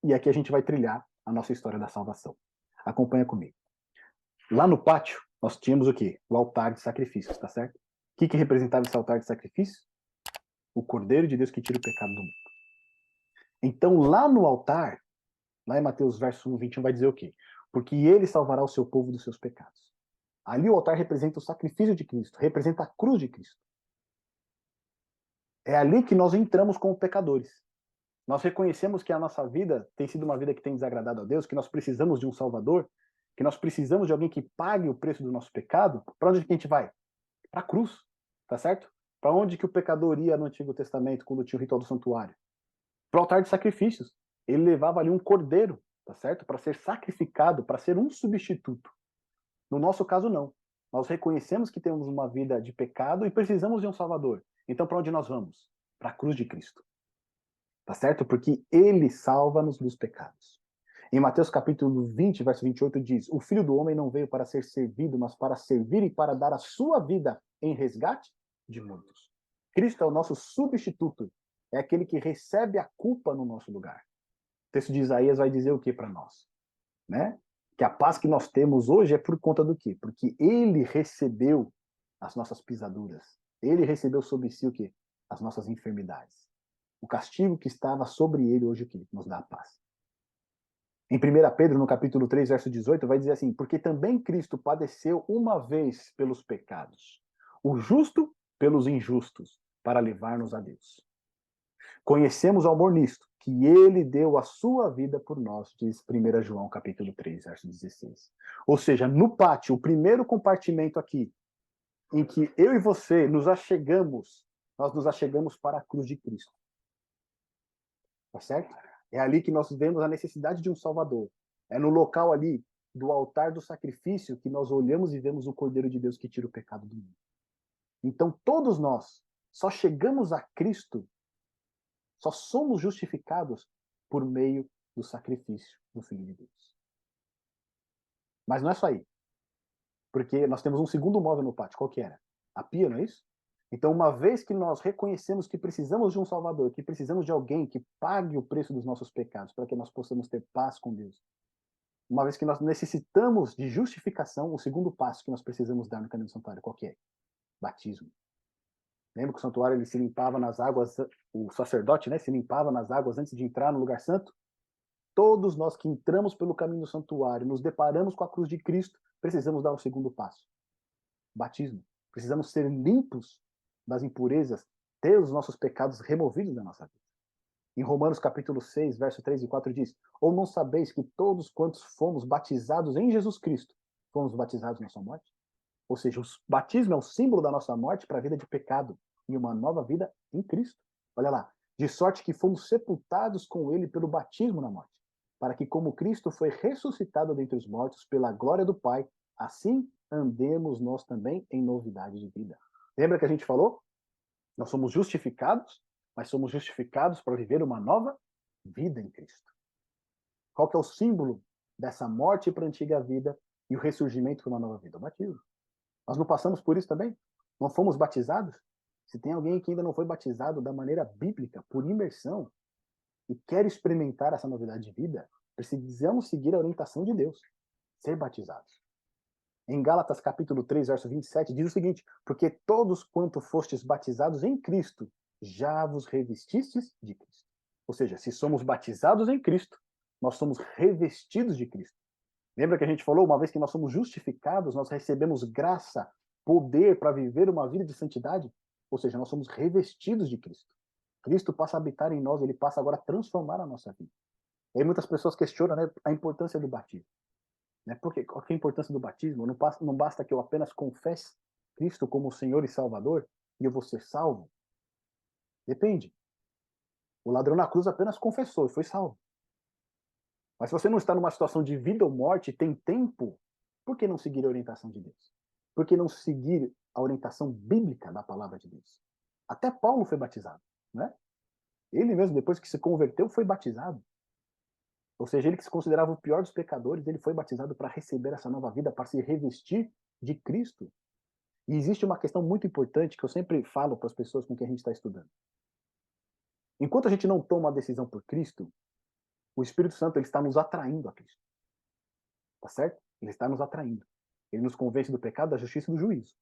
E aqui a gente vai trilhar a nossa história da salvação. Acompanha comigo. Lá no pátio, nós tínhamos o quê? O altar de sacrifícios, tá certo? O que representava esse altar de sacrifício? O Cordeiro de Deus que tira o pecado do mundo. Então, lá no altar, lá em Mateus verso 1, 21, vai dizer o quê? Porque ele salvará o seu povo dos seus pecados. Ali o altar representa o sacrifício de Cristo, representa a cruz de Cristo. É ali que nós entramos como pecadores. Nós reconhecemos que a nossa vida tem sido uma vida que tem desagradado a Deus, que nós precisamos de um Salvador, que nós precisamos de alguém que pague o preço do nosso pecado. Para onde que a gente vai? Para a cruz, tá certo? Para onde que o pecador ia no Antigo Testamento, quando tinha o ritual do santuário? Para o altar de sacrifícios. Ele levava ali um cordeiro, tá certo? Para ser sacrificado, para ser um substituto. No nosso caso, não. Nós reconhecemos que temos uma vida de pecado e precisamos de um Salvador. Então, para onde nós vamos? Para a cruz de Cristo. Tá certo? Porque ele salva-nos dos pecados. Em Mateus capítulo 20, verso 28, diz: O Filho do Homem não veio para ser servido, mas para servir e para dar a sua vida em resgate de muitos. Cristo é o nosso substituto. É aquele que recebe a culpa no nosso lugar. O texto de Isaías vai dizer o que para nós? Né? Que a paz que nós temos hoje é por conta do quê? Porque ele recebeu as nossas pisaduras. Ele recebeu sobre si o quê? As nossas enfermidades. O castigo que estava sobre ele hoje o quê? Nos dá a paz. Em 1 Pedro, no capítulo 3, verso 18, vai dizer assim: Porque também Cristo padeceu uma vez pelos pecados, o justo pelos injustos, para levar-nos a Deus. Conhecemos o amor nisto, que ele deu a sua vida por nós, diz 1 João capítulo 3, verso 16. Ou seja, no pátio, o primeiro compartimento aqui, em que eu e você nos achegamos, nós nos achegamos para a cruz de Cristo. Tá certo? É ali que nós vemos a necessidade de um Salvador. É no local ali do altar do sacrifício que nós olhamos e vemos o Cordeiro de Deus que tira o pecado do mundo. Então todos nós só chegamos a Cristo, só somos justificados por meio do sacrifício do Filho de Deus. Mas não é só aí. Porque nós temos um segundo móvel no pátio. Qual que era? A pia, não é isso? Então, uma vez que nós reconhecemos que precisamos de um Salvador, que precisamos de alguém que pague o preço dos nossos pecados, para que nós possamos ter paz com Deus, uma vez que nós necessitamos de justificação, o segundo passo que nós precisamos dar no caminho do santuário, qual que é? Batismo. Lembra que o santuário ele se limpava nas águas, o sacerdote, né, se limpava nas águas antes de entrar no lugar santo? Todos nós que entramos pelo caminho do santuário, nos deparamos com a cruz de Cristo, precisamos dar o segundo passo. Batismo. Precisamos ser limpos das impurezas, ter os nossos pecados removidos da nossa vida. Em Romanos capítulo 6, verso 3 e 4 diz: Ou não sabeis que todos quantos fomos batizados em Jesus Cristo, fomos batizados na sua morte? Ou seja, o batismo é o símbolo da nossa morte para a vida de pecado e uma nova vida em Cristo. Olha lá, de sorte que fomos sepultados com ele pelo batismo na morte, para que como Cristo foi ressuscitado dentre os mortos pela glória do Pai, assim andemos nós também em novidade de vida. Lembra que a gente falou? Nós somos justificados, mas somos justificados para viver uma nova vida em Cristo. Qual que é o símbolo dessa morte para a antiga vida e o ressurgimento para uma nova vida? O batismo. Nós não passamos por isso também? Não fomos batizados? Se tem alguém que ainda não foi batizado da maneira bíblica, por imersão, e quer experimentar essa novidade de vida, precisamos seguir a orientação de Deus, ser batizados. Em Gálatas capítulo 3, verso 27, diz o seguinte: Porque todos quanto fostes batizados em Cristo, já vos revestistes de Cristo. Ou seja, se somos batizados em Cristo, nós somos revestidos de Cristo. Lembra que a gente falou, uma vez que nós somos justificados, nós recebemos graça, poder para viver uma vida de santidade? Ou seja, nós somos revestidos de Cristo. Cristo passa a habitar em nós, ele passa agora a transformar a nossa vida. E aí muitas pessoas questionam, né, a importância do batismo. Né? Porque, qual que é a importância do batismo? Não basta que eu apenas confesse Cristo como Senhor e Salvador e eu vou ser salvo? Depende. O ladrão na cruz apenas confessou e foi salvo. Mas se você não está numa situação de vida ou morte, tem tempo, por que não seguir a orientação de Deus? Por que não seguir a orientação bíblica da palavra de Deus? Até Paulo foi batizado, né? Ele mesmo, depois que se converteu, foi batizado. Ou seja, ele que se considerava o pior dos pecadores, ele foi batizado para receber essa nova vida, para se revestir de Cristo. E existe uma questão muito importante que eu sempre falo para as pessoas com quem a gente está estudando. Enquanto a gente não toma a decisão por Cristo, O Espírito Santo ele está nos atraindo a Cristo. Tá certo? Ele está nos atraindo. Ele nos convence do pecado, da justiça e do juízo.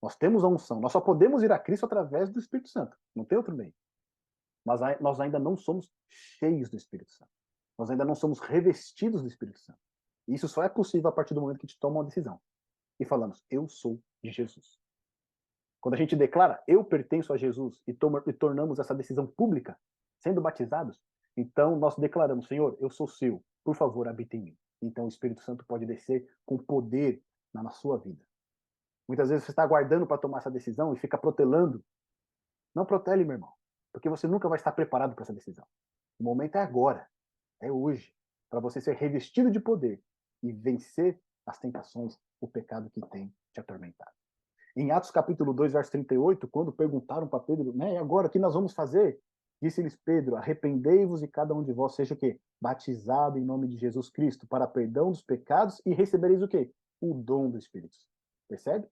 Nós temos a unção. Nós só podemos ir a Cristo através do Espírito Santo. Não tem outro meio. Mas nós ainda não somos cheios do Espírito Santo. Nós ainda não somos revestidos do Espírito Santo. E isso só é possível a partir do momento que a gente toma uma decisão. E falamos, eu sou de Jesus. Quando a gente declara, eu pertenço a Jesus, e tornamos essa decisão pública, sendo batizados, então nós declaramos, Senhor, eu sou seu, por favor, habita em mim. Então o Espírito Santo pode descer com poder na sua vida. Muitas vezes você está aguardando para tomar essa decisão e fica protelando. Não protele, meu irmão, porque você nunca vai estar preparado para essa decisão. O momento é agora, é hoje, para você ser revestido de poder e vencer as tentações, o pecado que tem te atormentado. Em Atos capítulo 2, verso 38, quando perguntaram para Pedro, né, e agora o que nós vamos fazer? Disse-lhes Pedro, arrependei-vos e cada um de vós seja o quê? Batizado em nome de Jesus Cristo para perdão dos pecados e recebereis o quê? O dom do Espírito Santo. Percebe?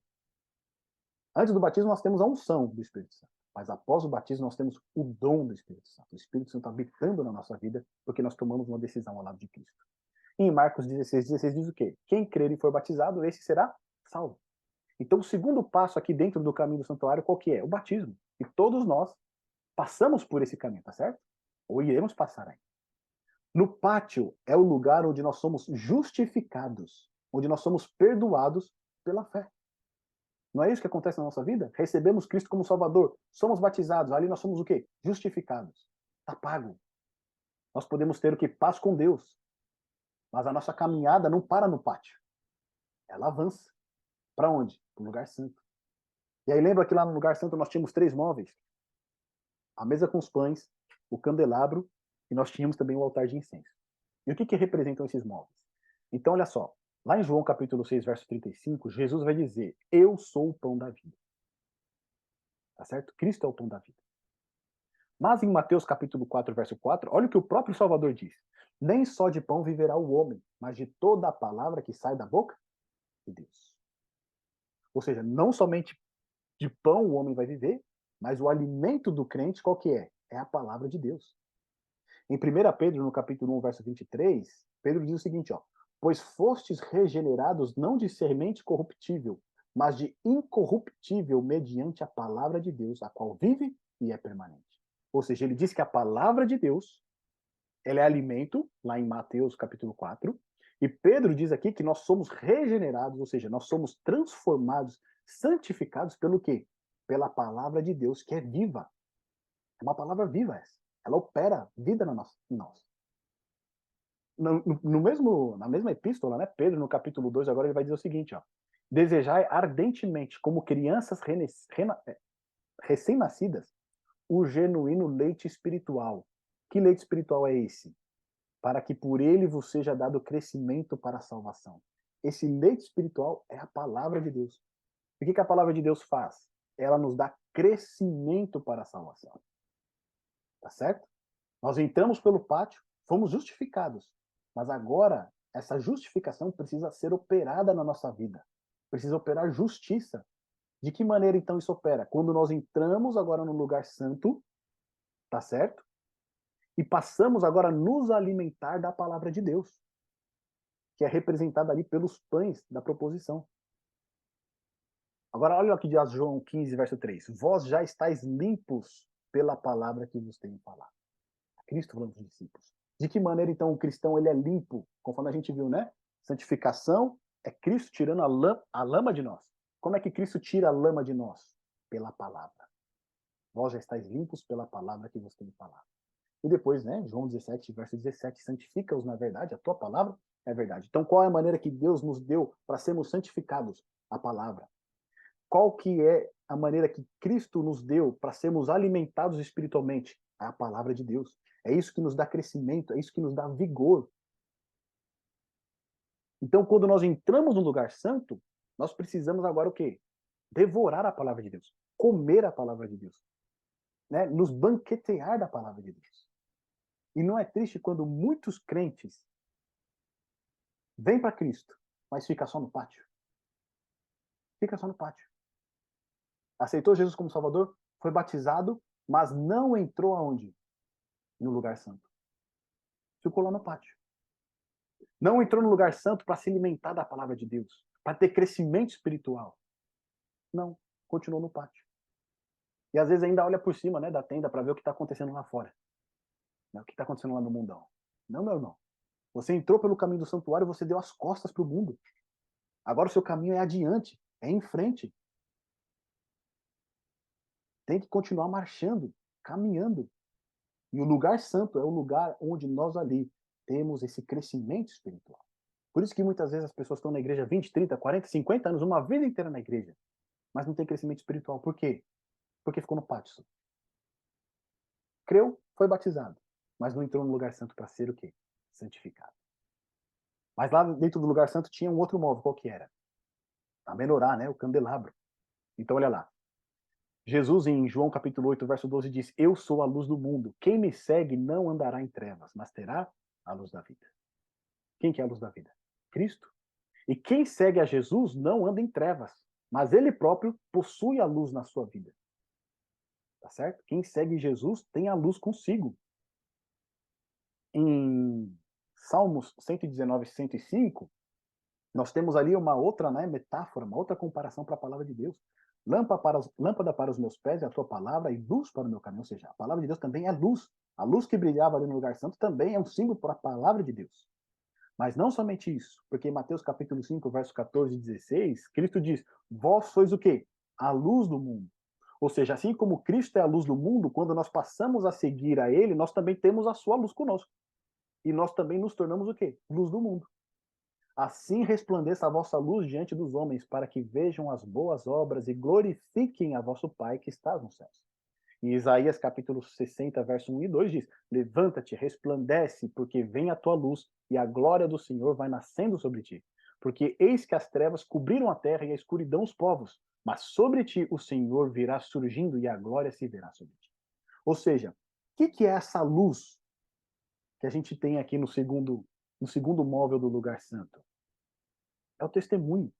Antes do batismo nós temos a unção do Espírito Santo, mas após o batismo nós temos o dom do Espírito Santo. O Espírito Santo habitando na nossa vida porque nós tomamos uma decisão ao lado de Cristo. Em Marcos 16 diz o quê? Quem crer e for batizado, esse será salvo. Então, o segundo passo aqui dentro do caminho do santuário, qual que é? O batismo. E todos nós passamos por esse caminho, tá certo? Ou iremos passar aí. No pátio é o lugar onde nós somos justificados, onde nós somos perdoados pela fé. Não é isso que acontece na nossa vida? Recebemos Cristo como Salvador, somos batizados, ali nós somos o quê? Justificados. Está pago. Nós podemos ter o que? Paz com Deus. Mas a nossa caminhada não para no pátio. Ela avança. Para onde? Para o lugar santo. E aí lembra que lá no lugar santo nós tínhamos 3 móveis? A mesa com os pães, o candelabro, e nós tínhamos também o altar de incenso. E o que representam esses móveis? Então, olha só, lá em João capítulo 6, verso 35, Jesus vai dizer, eu sou o pão da vida. Tá certo? Cristo é o pão da vida. Mas em Mateus capítulo 4, verso 4, olha o que o próprio Salvador diz. Nem só de pão viverá o homem, mas de toda a palavra que sai da boca de Deus. Ou seja, não somente de pão o homem vai viver, mas o alimento do crente qual que é? É a palavra de Deus. Em 1 Pedro, no capítulo 1, verso 23, Pedro diz o seguinte, ó, pois fostes regenerados não de semente corruptível, mas de incorruptível mediante a palavra de Deus, a qual vive e é permanente. Ou seja, ele diz que a palavra de Deus, ela é alimento, lá em Mateus capítulo 4, e Pedro diz aqui que nós somos regenerados, ou seja, nós somos transformados, santificados pelo quê? Pela palavra de Deus, que é viva. É uma palavra viva essa. Ela opera vida em nós. Na mesma epístola, né, Pedro, no capítulo 2, agora ele vai dizer o seguinte, ó, desejai ardentemente, como crianças recém-nascidas, o genuíno leite espiritual. Que leite espiritual é esse? Para que por ele vos seja dado crescimento para a salvação. Esse leite espiritual é a palavra de Deus. E o que a palavra de Deus faz? Ela nos dá crescimento para a salvação. Tá certo? Nós entramos pelo pátio, fomos justificados. Mas agora, essa justificação precisa ser operada na nossa vida. Precisa operar justiça. De que maneira, então, isso opera? Quando nós entramos agora no lugar santo, tá certo? E passamos agora a nos alimentar da palavra de Deus, que é representada ali pelos pães da proposição. Agora, olha o que diz João 15, verso 3. Vós já estáis limpos pela palavra que vos tenho falado. Cristo falando dos discípulos. De que maneira, então, o cristão ele é limpo? Conforme a gente viu, né? Santificação é Cristo tirando a lama de nós. Como é que Cristo tira a lama de nós? Pela palavra. Vós já estáis limpos pela palavra que vos tenho falado. E depois, né, João 17, verso 17, santifica-os na verdade, a tua palavra é verdade. Então, qual é a maneira que Deus nos deu para sermos santificados? A palavra. Qual que é a maneira que Cristo nos deu para sermos alimentados espiritualmente? A palavra de Deus. É isso que nos dá crescimento, é isso que nos dá vigor. Então, quando nós entramos no lugar santo, nós precisamos agora o quê? Devorar a palavra de Deus, comer a palavra de Deus, né? Nos banquetear da palavra de Deus. E não é triste quando muitos crentes vêm para Cristo, mas fica só no pátio. Fica só no pátio. Aceitou Jesus como Salvador, foi batizado, mas não entrou aonde? No lugar santo. Ficou lá no pátio. Não entrou no lugar santo para se alimentar da palavra de Deus, para ter crescimento espiritual. Não, continuou no pátio. E às vezes ainda olha por cima, né, da tenda para ver o que está acontecendo lá fora. Né, o que está acontecendo lá no mundão. Não, meu irmão. Você entrou pelo caminho do santuário, você deu as costas para o mundo. Agora o seu caminho é adiante, é em frente. Tem que continuar marchando, caminhando. E o lugar santo é o lugar onde nós ali temos esse crescimento espiritual. Por isso que muitas vezes as pessoas estão na igreja 20, 30, 40, 50 anos, uma vida inteira na igreja, mas não tem crescimento espiritual. Por quê? Porque ficou no pátio. Creu, foi batizado, mas não entrou no lugar santo para ser o quê? Santificado. Mas lá dentro do lugar santo tinha um outro móvel, qual que era? A menorá, né? O candelabro. Então olha lá. Jesus, em João capítulo 8, verso 12, diz: Eu sou a luz do mundo. Quem me segue não andará em trevas, mas terá a luz da vida. Quem que é a luz da vida? Cristo. E quem segue a Jesus não anda em trevas, mas ele próprio possui a luz na sua vida. Tá certo? Quem segue Jesus tem a luz consigo. Em Salmos 119, 105, nós temos ali uma outra, né, metáfora, uma outra comparação para a palavra de Deus. Lâmpada para os meus pés é a tua palavra e luz para o meu caminho. Ou seja, a palavra de Deus também é luz. A luz que brilhava ali no lugar santo também é um símbolo para a palavra de Deus. Mas não somente isso, porque em Mateus capítulo 5, verso 14 e 16, Cristo diz: Vós sois o quê? A luz do mundo. Ou seja, assim como Cristo é a luz do mundo, quando nós passamos a seguir a Ele, nós também temos a sua luz conosco. E nós também nos tornamos o quê? Luz do mundo. Assim resplandeça a vossa luz diante dos homens, para que vejam as boas obras e glorifiquem a vosso Pai que está nos céus. E Isaías capítulo 60, verso 1 e 2 diz: Levanta-te, resplandece, porque vem a tua luz, e a glória do Senhor vai nascendo sobre ti. Porque eis que as trevas cobriram a terra e a escuridão os povos, mas sobre ti o Senhor virá surgindo e a glória se verá sobre ti. Ou seja, o que é essa luz que a gente tem aqui no segundo móvel do lugar santo? É o testemunho.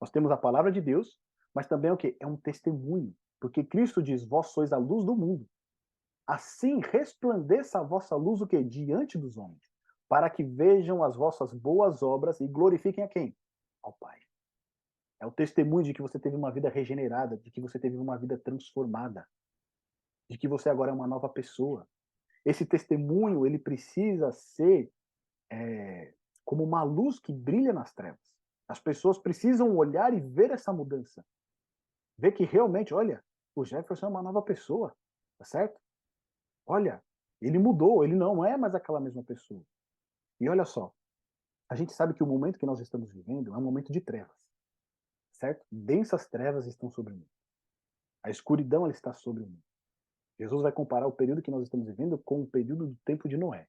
Nós temos a palavra de Deus, mas também é o quê? É um testemunho. Porque Cristo diz: Vós sois a luz do mundo. Assim resplandeça a vossa luz o quê? Diante dos homens, para que vejam as vossas boas obras e glorifiquem a quem? Ao Pai. É o testemunho de que você teve uma vida regenerada, de que você teve uma vida transformada, de que você agora é uma nova pessoa. Esse testemunho, ele precisa ser como uma luz que brilha nas trevas. As pessoas precisam olhar e ver essa mudança. Ver que realmente, olha, o Jefferson é uma nova pessoa, tá certo? Olha, ele mudou, ele não é mais aquela mesma pessoa. E olha só, a gente sabe que o momento que nós estamos vivendo é um momento de trevas, certo? Densas trevas estão sobre o mundo. A escuridão ela está sobre o mundo. Jesus vai comparar o período que nós estamos vivendo com o período do tempo de Noé,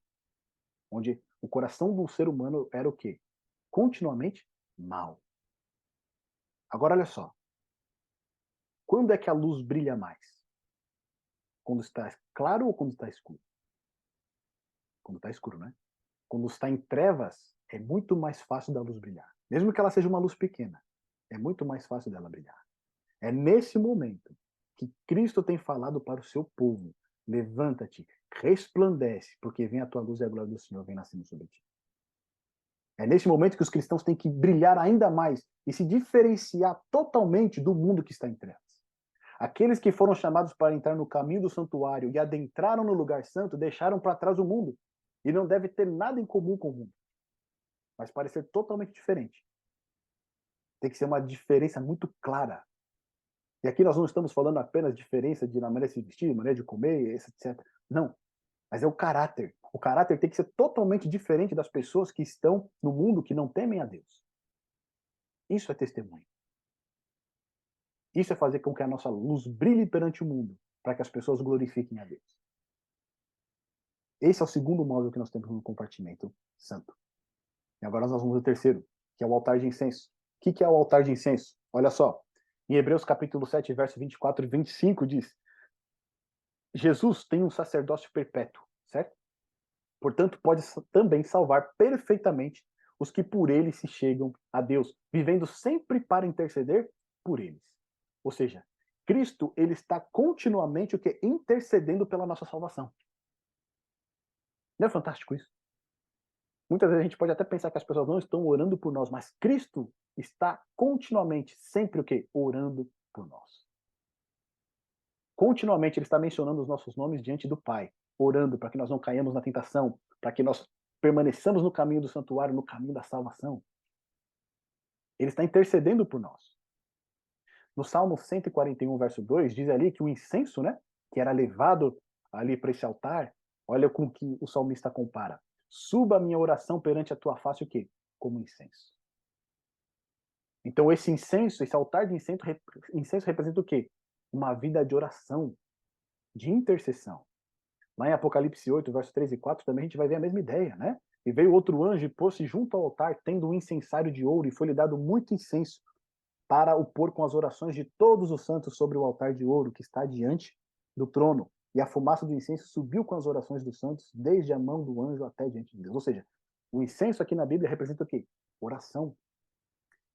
onde o coração do ser humano era o quê? Continuamente mal. Agora olha só, quando é que a luz brilha mais? Quando está claro ou quando está escuro? Quando está escuro, né? Quando está em trevas, é muito mais fácil da luz brilhar. Mesmo que ela seja uma luz pequena, é muito mais fácil dela brilhar. É nesse momento que Cristo tem falado para o seu povo: levanta-te, resplandece, porque vem a tua luz e a glória do Senhor vem nascendo sobre ti. É nesse momento que os cristãos têm que brilhar ainda mais e se diferenciar totalmente do mundo que está em trevas. Aqueles que foram chamados para entrar no caminho do santuário e adentraram no lugar santo deixaram para trás o mundo e não deve ter nada em comum com o mundo, mas parecer totalmente diferente. Tem que ser uma diferença muito clara. E aqui nós não estamos falando apenas de diferença de maneira de se vestir, maneira de comer, etc. Não. Mas é o caráter. O caráter tem que ser totalmente diferente das pessoas que estão no mundo que não temem a Deus. Isso é testemunho. Isso é fazer com que a nossa luz brilhe perante o mundo, para que as pessoas glorifiquem a Deus. Esse é o segundo móvel que nós temos no compartimento santo. E agora nós vamos ao terceiro, que é o altar de incenso. O que é o altar de incenso? Olha só. Em Hebreus capítulo 7, verso 24 e 25 diz: Jesus tem um sacerdócio perpétuo, certo? Portanto, pode também salvar perfeitamente os que por ele se chegam a Deus, vivendo sempre para interceder por eles. Ou seja, Cristo, ele está continuamente o que? Intercedendo pela nossa salvação. Não é fantástico isso? Muitas vezes a gente pode até pensar que as pessoas não estão orando por nós, mas Cristo está continuamente, sempre o quê? Orando por nós. Continuamente ele está mencionando os nossos nomes diante do Pai, orando para que nós não caiamos na tentação, para que nós permaneçamos no caminho do santuário, no caminho da salvação. Ele está intercedendo por nós. No Salmo 141, verso 2, diz ali que o incenso, né, que era levado ali para esse altar, olha com que o salmista compara. Suba a minha oração perante a tua face o quê? Como incenso. Então esse incenso, esse altar de incenso representa o quê? Uma vida de oração, de intercessão. Lá em Apocalipse 8, verso 3 e 4, também a gente vai ver a mesma ideia, né? E veio outro anjo e pôs-se junto ao altar, tendo um incensário de ouro, e foi-lhe dado muito incenso, para o pôr com as orações de todos os santos sobre o altar de ouro que está diante do trono. E a fumaça do incenso subiu com as orações dos santos, desde a mão do anjo até diante de Deus. Ou seja, o incenso aqui na Bíblia representa o quê? Oração.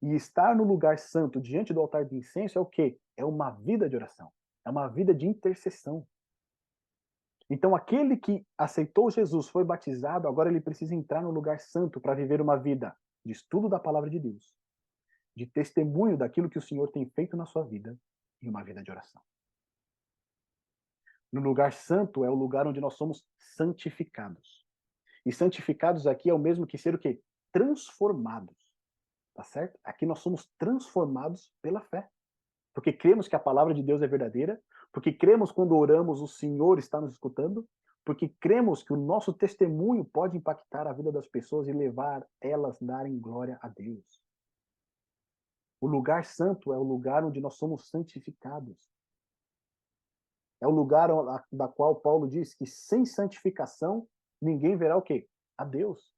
E estar no lugar santo, diante do altar de incenso, é o quê? É uma vida de oração. É uma vida de intercessão. Então, aquele que aceitou Jesus, foi batizado, agora ele precisa entrar no lugar santo para viver uma vida de estudo da palavra de Deus, de testemunho daquilo que o Senhor tem feito na sua vida e uma vida de oração. No lugar santo é o lugar onde nós somos santificados. E santificados aqui é o mesmo que ser o quê? Transformados. Tá certo? Aqui nós somos transformados pela fé. Porque cremos que a palavra de Deus é verdadeira, porque cremos quando oramos o Senhor está nos escutando, porque cremos que o nosso testemunho pode impactar a vida das pessoas e levar elas a darem glória a Deus. O lugar santo é o lugar onde nós somos santificados. É o lugar da qual Paulo diz que sem santificação ninguém verá o quê? A Deus.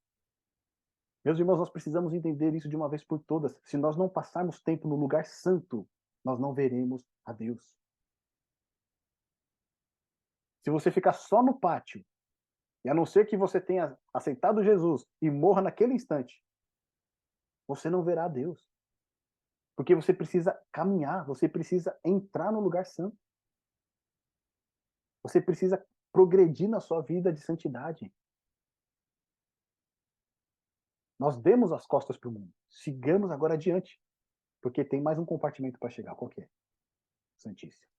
Meus irmãos, nós precisamos entender isso de uma vez por todas. Se nós não passarmos tempo no lugar santo, nós não veremos a Deus. Se você ficar só no pátio, e a não ser que você tenha aceitado Jesus e morra naquele instante, você não verá a Deus. Porque você precisa caminhar, você precisa entrar no lugar santo. Você precisa progredir na sua vida de santidade. Nós demos as costas para o mundo. Sigamos agora adiante. Porque tem mais um compartimento para chegar. Qual que é? Santíssimo.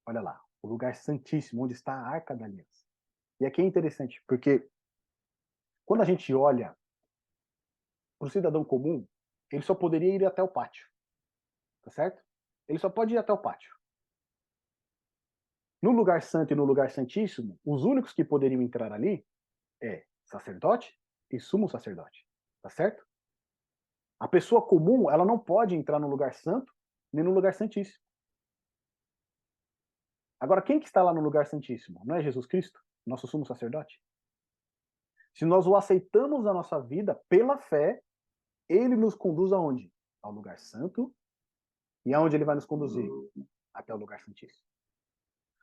Olha lá. O lugar santíssimo, onde está a Arca da Aliança. E aqui é interessante, porque quando a gente olha para o cidadão comum, ele só poderia ir até o pátio. Tá certo? Ele só pode ir até o pátio. No lugar santo e no lugar santíssimo, os únicos que poderiam entrar ali é sacerdote e sumo sacerdote. Tá certo? A pessoa comum, ela não pode entrar no lugar santo nem no lugar santíssimo. Agora, quem que está lá no lugar santíssimo? Não é Jesus Cristo, nosso sumo sacerdote? Se nós o aceitamos na nossa vida pela fé, ele nos conduz aonde? Ao lugar santo. E aonde ele vai nos conduzir? Até o lugar santíssimo.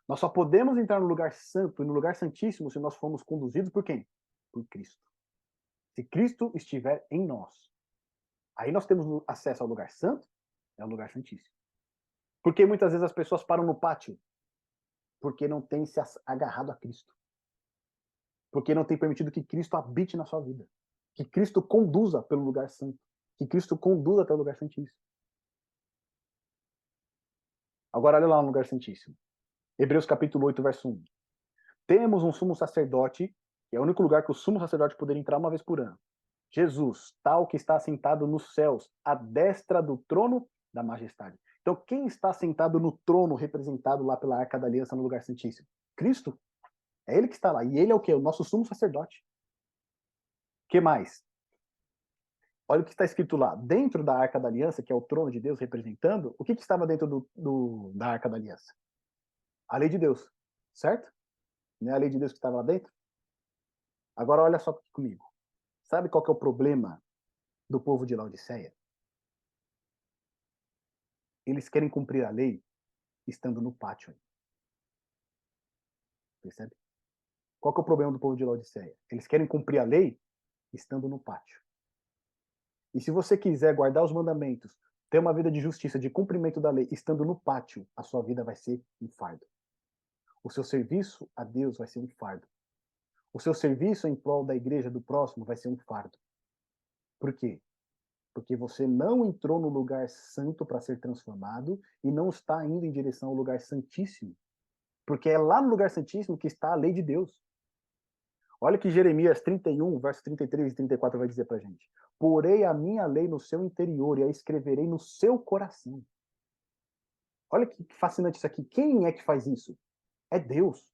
Nós só podemos entrar no lugar santo e no lugar santíssimo se nós formos conduzidos por quem? Por Cristo. Se Cristo estiver em nós, aí nós temos acesso ao lugar santo e ao lugar santíssimo. Porque muitas vezes as pessoas param no pátio porque não têm se agarrado a Cristo. Porque não tem permitido que Cristo habite na sua vida. Que Cristo conduza pelo lugar santo. Que Cristo conduza até o lugar santíssimo. Agora olha lá no lugar santíssimo. Hebreus capítulo 8, verso 1. Temos um sumo sacerdote, que é o único lugar que o sumo sacerdote poderia entrar uma vez por ano. Jesus, tal que está sentado nos céus, à destra do trono da majestade. Então, quem está sentado no trono representado lá pela Arca da Aliança no lugar santíssimo? Cristo. É ele que está lá. E ele é o quê? O nosso sumo sacerdote. O que mais? Olha o que está escrito lá. Dentro da Arca da Aliança, que é o trono de Deus representando, o que estava dentro da Arca da Aliança? A lei de Deus. Certo? Não é a lei de Deus que estava lá dentro? Agora olha só aqui comigo. Sabe qual que é o problema do povo de Laodiceia? Eles querem cumprir a lei estando no pátio. Percebe? Qual que é o problema do povo de Laodiceia? Eles querem cumprir a lei estando no pátio. E se você quiser guardar os mandamentos, ter uma vida de justiça, de cumprimento da lei, estando no pátio, a sua vida vai ser um fardo. O seu serviço a Deus vai ser um fardo. O seu serviço em prol da igreja do próximo vai ser um fardo. Por quê? Porque você não entrou no lugar santo para ser transformado e não está indo em direção ao lugar santíssimo. Porque é lá no lugar santíssimo que está a lei de Deus. Olha que Jeremias 31, verso 33 e 34 vai dizer para a gente. Porei a minha lei no seu interior e a escreverei no seu coração. Olha que fascinante isso aqui. Quem é que faz isso? É Deus.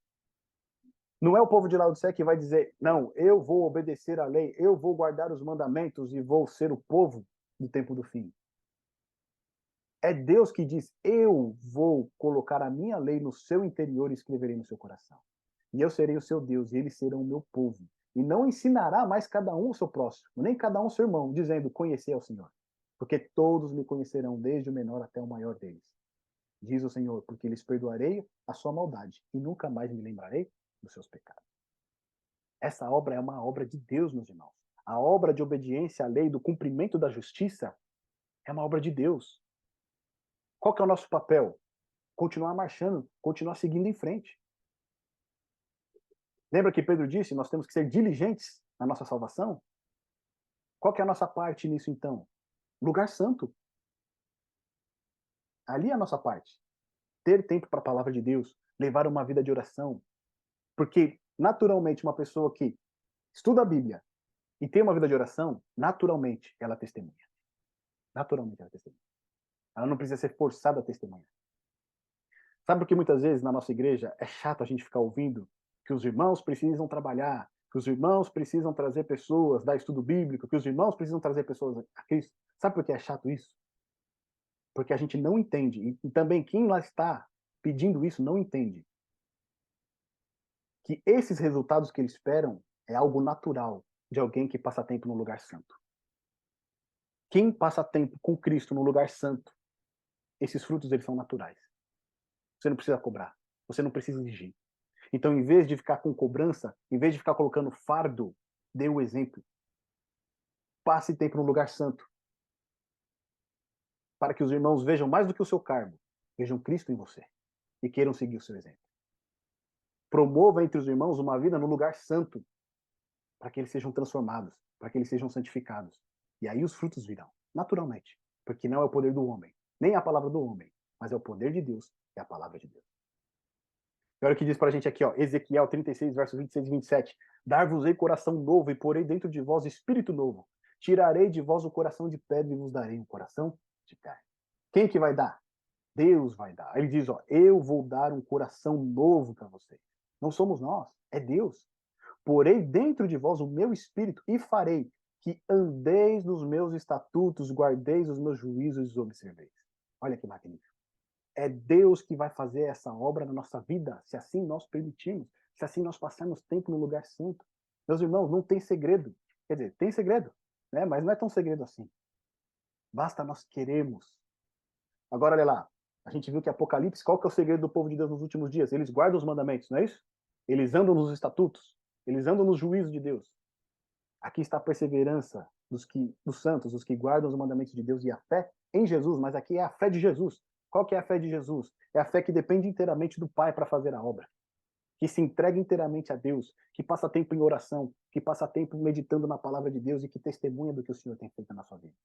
Não é o povo de Laodiceia que vai dizer, não, eu vou obedecer à lei, eu vou guardar os mandamentos e vou ser o povo do tempo do fim. É Deus que diz, eu vou colocar a minha lei no seu interior e escreverei no seu coração. E eu serei o seu Deus e eles serão o meu povo. E não ensinará mais cada um o seu próximo, nem cada um o seu irmão, dizendo, conhecer ao Senhor. Porque todos me conhecerão, desde o menor até o maior deles. Diz o Senhor, porque lhes perdoarei a sua maldade e nunca mais me lembrarei dos seus pecados. Essa obra é uma obra de Deus, meus irmãos. A obra de obediência à lei, do cumprimento da justiça, é uma obra de Deus. Qual que é o nosso papel? Continuar marchando, continuar seguindo em frente. Lembra que Pedro disse, nós temos que ser diligentes na nossa salvação? Qual que é a nossa parte nisso, então? Lugar santo. Ali é a nossa parte. Ter tempo para a palavra de Deus, levar uma vida de oração. Porque, naturalmente, uma pessoa que estuda a Bíblia e tem uma vida de oração, naturalmente, ela testemunha. Naturalmente, ela testemunha. Ela não precisa ser forçada a testemunhar. Sabe por que muitas vezes na nossa igreja é chato a gente ficar ouvindo que os irmãos precisam trabalhar, que os irmãos precisam trazer pessoas, dar estudo bíblico, que os irmãos precisam trazer pessoas a Cristo? Sabe por que é chato isso? Porque a gente não entende, e também quem lá está pedindo isso não entende, que esses resultados que eles esperam é algo natural de alguém que passa tempo no lugar santo. Quem passa tempo com Cristo no lugar santo, esses frutos eles são naturais. Você não precisa cobrar, você não precisa exigir. Então, em vez de ficar com cobrança, em vez de ficar colocando fardo, dê o exemplo. Passe tempo no lugar santo. Para que os irmãos vejam mais do que o seu cargo, vejam Cristo em você e queiram seguir o seu exemplo. Promova entre os irmãos uma vida no lugar santo, para que eles sejam transformados, para que eles sejam santificados. E aí os frutos virão, naturalmente, porque não é o poder do homem, nem a palavra do homem, mas é o poder de Deus e a palavra de Deus. Olha o que diz pra gente aqui, ó, Ezequiel 36, versos 26 e 27. Dar-vos-ei coração novo e porei dentro de vós espírito novo. Tirarei de vós o coração de pedra e vos darei um coração de carne. Quem que vai dar? Deus vai dar. Ele diz, ó, eu vou dar um coração novo para vocês. Não somos nós, é Deus. Porei dentro de vós o meu espírito e farei que andeis nos meus estatutos, guardeis os meus juízos e os observeis. Olha que magnífico. É Deus que vai fazer essa obra na nossa vida, se assim nós permitirmos, se assim nós passarmos tempo no lugar santo. Meus irmãos, não tem segredo. Quer dizer, tem segredo, né? Mas não é tão segredo assim. Basta nós queremos. Agora, olha lá. A gente viu que Apocalipse, qual que é o segredo do povo de Deus nos últimos dias? Eles guardam os mandamentos, não é isso? Eles andam nos estatutos. Eles andam nos juízos de Deus. Aqui está a perseverança dos santos, os que guardam os mandamentos de Deus e a fé em Jesus, mas aqui é a fé de Jesus. Qual que é a fé de Jesus? É a fé que depende inteiramente do Pai para fazer a obra, que se entrega inteiramente a Deus, que passa tempo em oração, que passa tempo meditando na palavra de Deus e que testemunha do que o Senhor tem feito na sua vida.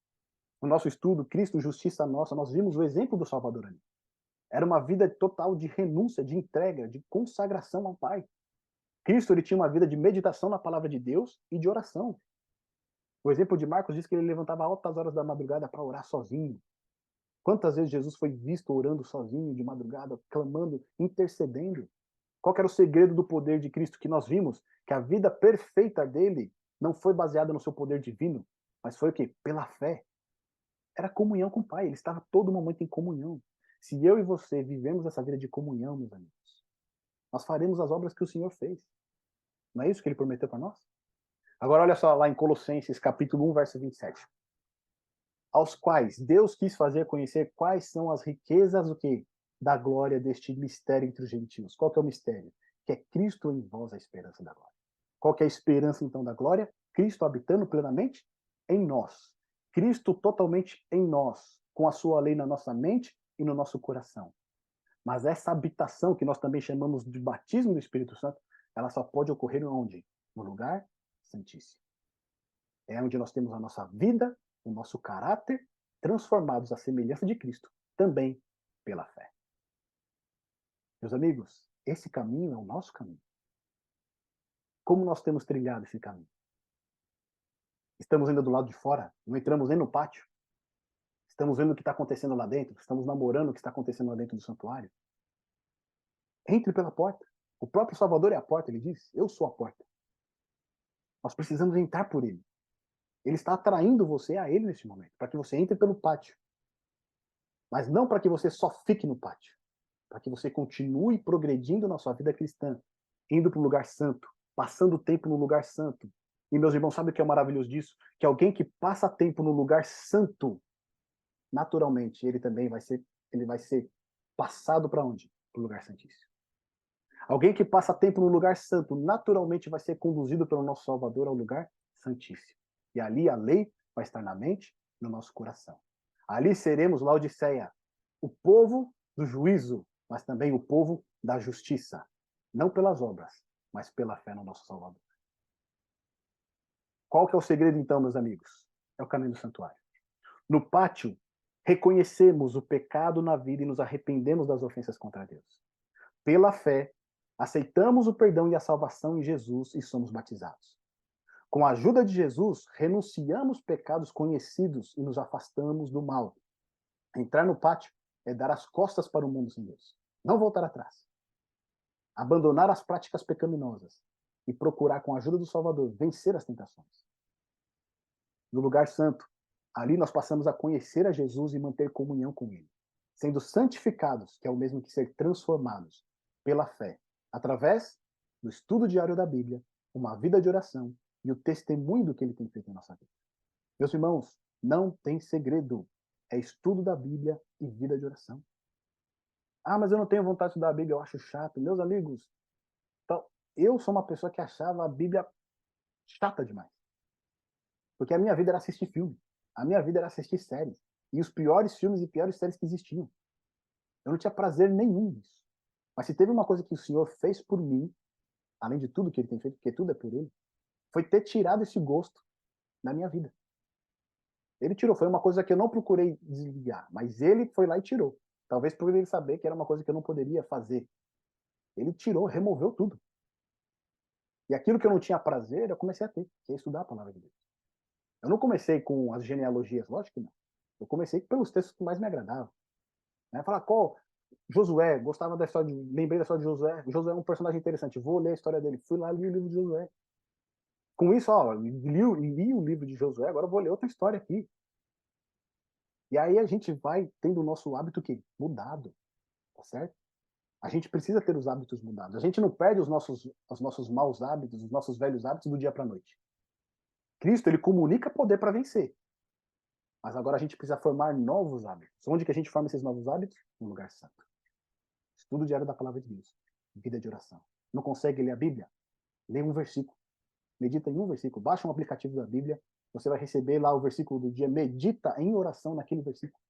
No nosso estudo, Cristo, Justiça Nossa, nós vimos o exemplo do Salvador ali. Era uma vida total de renúncia, de entrega, de consagração ao Pai. Cristo ele tinha uma vida de meditação na palavra de Deus e de oração. O exemplo de Marcos diz que ele levantava altas horas da madrugada para orar sozinho. Quantas vezes Jesus foi visto orando sozinho de madrugada, clamando, intercedendo? Qual era o segredo do poder de Cristo que nós vimos? Que a vida perfeita dele não foi baseada no seu poder divino, mas foi o quê? Pela fé. Era comunhão com o Pai, ele estava todo momento em comunhão. Se eu e você vivemos essa vida de comunhão, meus amigos, nós faremos as obras que o Senhor fez. Não é isso que ele prometeu para nós? Agora olha só lá em Colossenses capítulo 1, verso 27. Aos quais Deus quis fazer conhecer quais são as riquezas do que? Da glória deste mistério entre os gentios. Qual que é o mistério? Que é Cristo em vós a esperança da glória. Qual que é a esperança então da glória? Cristo habitando plenamente em nós. Cristo totalmente em nós, com a sua lei na nossa mente e no nosso coração. Mas essa habitação, que nós também chamamos de batismo do Espírito Santo, ela só pode ocorrer onde? no lugar santíssimo. É onde nós temos a nossa vida, o nosso caráter, transformados à semelhança de Cristo, também pela fé. Meus amigos, esse caminho é o nosso caminho. Como nós temos trilhado esse caminho? Estamos ainda do lado de fora, não entramos nem no pátio. Estamos vendo o que está acontecendo lá dentro, estamos namorando o que está acontecendo lá dentro do santuário. Entre pela porta. O próprio Salvador é a porta, ele diz: eu sou a porta. Nós precisamos entrar por ele. Ele está atraindo você a ele neste momento, para que você entre pelo pátio. Mas não para que você só fique no pátio. Para que você continue progredindo na sua vida cristã, indo para o lugar santo, passando tempo no lugar santo. E, meus irmãos, sabe o que é maravilhoso disso? Que alguém que passa tempo no lugar santo, naturalmente, ele vai ser passado para onde? Para o lugar santíssimo. Alguém que passa tempo no lugar santo, naturalmente vai ser conduzido pelo nosso Salvador ao lugar santíssimo. E ali a lei vai estar na mente, no nosso coração. Ali seremos, Laodiceia, o povo do juízo, mas também o povo da justiça. Não pelas obras, mas pela fé no nosso Salvador. Qual que é o segredo, então, meus amigos? É o caminho do santuário. No pátio, reconhecemos o pecado na vida e nos arrependemos das ofensas contra Deus. Pela fé, aceitamos o perdão e a salvação em Jesus e somos batizados. Com a ajuda de Jesus, renunciamos pecados conhecidos e nos afastamos do mal. Entrar no pátio é dar as costas para o mundo sem Deus. Não voltar atrás. Abandonar as práticas pecaminosas e procurar, com a ajuda do Salvador, vencer as tentações. No lugar santo, ali nós passamos a conhecer a Jesus e manter comunhão com ele, sendo santificados, que é o mesmo que ser transformados, pela fé, através do estudo diário da Bíblia, uma vida de oração e o testemunho do que ele tem feito em nossa vida. Meus irmãos, não tem segredo. É estudo da Bíblia e vida de oração. Ah, mas eu não tenho vontade de estudar a Bíblia, eu acho chato. Meus amigos, então, eu sou uma pessoa que achava a Bíblia chata demais. Porque a minha vida era assistir filme. A minha vida era assistir séries. E os piores filmes e piores séries que existiam. Eu não tinha prazer nenhum nisso. Mas se teve uma coisa que o Senhor fez por mim, além de tudo que ele tem feito, porque tudo é por ele, foi ter tirado esse gosto da minha vida. Ele tirou, foi uma coisa que eu não procurei desligar, mas ele foi lá e tirou. Talvez por ele saber que era uma coisa que eu não poderia fazer. Ele tirou, removeu tudo. E aquilo que eu não tinha prazer, eu comecei a ter, que é estudar a palavra de Deus. Eu não comecei com as genealogias, lógico que não. Eu comecei pelos textos que mais me agradavam. Né? Falar, qual? Josué, gostava da história, lembrei da história de Josué. Josué é um personagem interessante, vou ler a história dele. Fui lá e li o livro de Josué. Com isso, ó, li o livro de Josué, agora eu vou ler outra história aqui. E aí a gente vai tendo o nosso hábito que mudado, tá certo? A gente precisa ter os hábitos mudados. A gente não perde os nossos maus hábitos, os nossos velhos hábitos do dia para a noite. Cristo, ele comunica poder para vencer. Mas agora a gente precisa formar novos hábitos. Onde que a gente forma esses novos hábitos? No lugar santo. Estudo diário da palavra de Deus. Vida de oração. Não consegue ler a Bíblia? Lê um versículo. Medita em um versículo. Baixa um aplicativo da Bíblia. Você vai receber lá o versículo do dia. Medita em oração naquele versículo.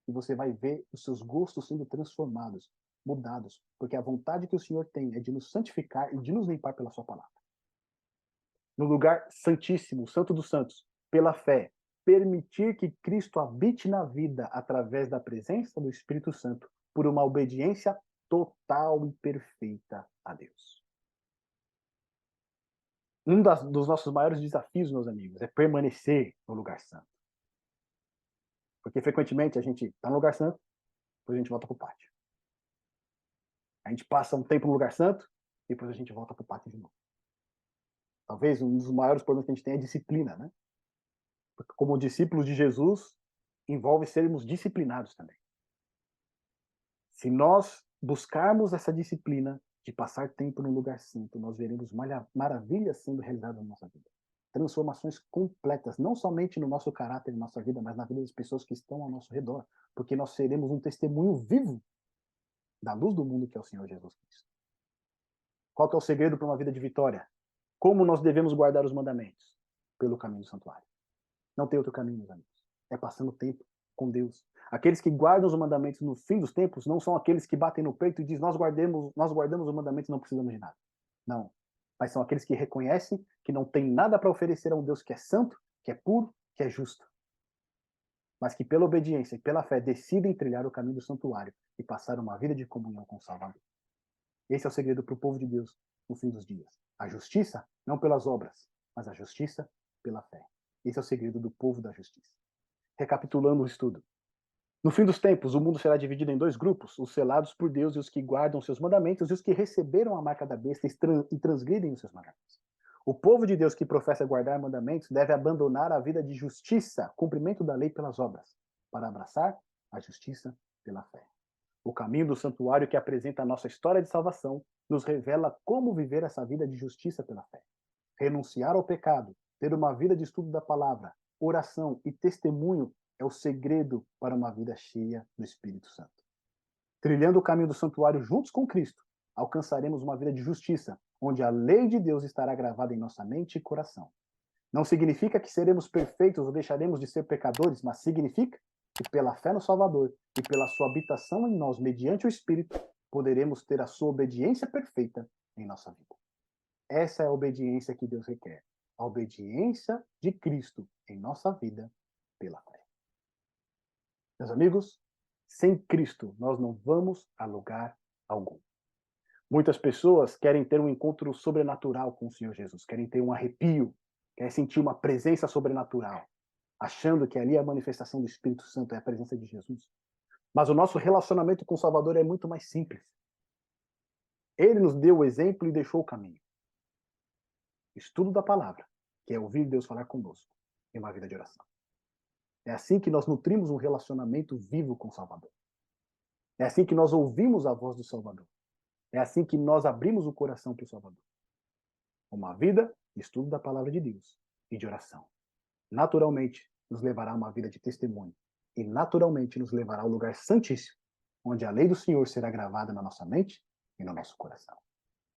E você vai ver os seus gostos sendo transformados, mudados. Porque a vontade que o Senhor tem é de nos santificar e de nos limpar pela sua palavra. No lugar santíssimo, santo dos santos, pela fé, permitir que Cristo habite na vida através da presença do Espírito Santo, por uma obediência total e perfeita a Deus. Dos nossos maiores desafios, meus amigos, é permanecer no lugar santo. Porque frequentemente a gente está no lugar santo, depois a gente volta para o pátio. A gente passa um tempo no lugar santo, e depois a gente volta para o pátio de novo. Talvez um dos maiores problemas que a gente tem é a disciplina, né? Porque como discípulos de Jesus, envolve sermos disciplinados também. Se nós buscarmos essa disciplina de passar tempo no lugar santo, nós veremos maravilhas sendo realizadas na nossa vida. Transformações completas, não somente no nosso caráter, na nossa vida, mas na vida das pessoas que estão ao nosso redor, porque nós seremos um testemunho vivo da luz do mundo que é o Senhor Jesus Cristo. Qual que é o segredo para uma vida de vitória? Como nós devemos guardar os mandamentos? Pelo caminho do santuário. Não tem outro caminho, meus amigos. É passando tempo com Deus. Aqueles que guardam os mandamentos no fim dos tempos não são aqueles que batem no peito e dizem nós guardamos os mandamentos e não precisamos de nada. Não. mas são aqueles que reconhecem que não tem nada para oferecer a um Deus que é santo, que é puro, que é justo, mas que pela obediência e pela fé decidem trilhar o caminho do santuário e passar uma vida de comunhão com o Salvador. Esse é o segredo para o povo de Deus no fim dos dias. A justiça, não pelas obras, mas a justiça pela fé. Esse é o segredo do povo da justiça. Recapitulando o estudo. No fim dos tempos, o mundo será dividido em dois grupos, os selados por Deus e os que guardam seus mandamentos, e os que receberam a marca da besta e transgridem os seus mandamentos. O povo de Deus que professa guardar mandamentos deve abandonar a vida de justiça, cumprimento da lei pelas obras, para abraçar a justiça pela fé. O caminho do santuário que apresenta a nossa história de salvação nos revela como viver essa vida de justiça pela fé. Renunciar ao pecado, ter uma vida de estudo da palavra, oração e testemunho é o segredo para uma vida cheia do Espírito Santo. Trilhando o caminho do santuário juntos com Cristo, alcançaremos uma vida de justiça, onde a lei de Deus estará gravada em nossa mente e coração. Não significa que seremos perfeitos ou deixaremos de ser pecadores, mas significa que pela fé no Salvador e pela sua habitação em nós mediante o Espírito, poderemos ter a sua obediência perfeita em nossa vida. Essa é a obediência que Deus requer. A obediência de Cristo em nossa vida pela fé. Meus amigos, sem Cristo nós não vamos a lugar algum. Muitas pessoas querem ter um encontro sobrenatural com o Senhor Jesus, querem ter um arrepio, querem sentir uma presença sobrenatural, achando que ali é a manifestação do Espírito Santo, é a presença de Jesus. Mas o nosso relacionamento com o Salvador é muito mais simples. Ele nos deu o exemplo e deixou o caminho. Estudo da palavra, que é ouvir Deus falar conosco, e uma vida de oração. É assim que nós nutrimos um relacionamento vivo com o Salvador. É assim que nós ouvimos a voz do Salvador. É assim que nós abrimos o coração para o Salvador. Uma vida de estudo da palavra de Deus e de oração. Naturalmente, nos levará a uma vida de testemunho. E naturalmente nos levará ao lugar santíssimo, onde a lei do Senhor será gravada na nossa mente e no nosso coração.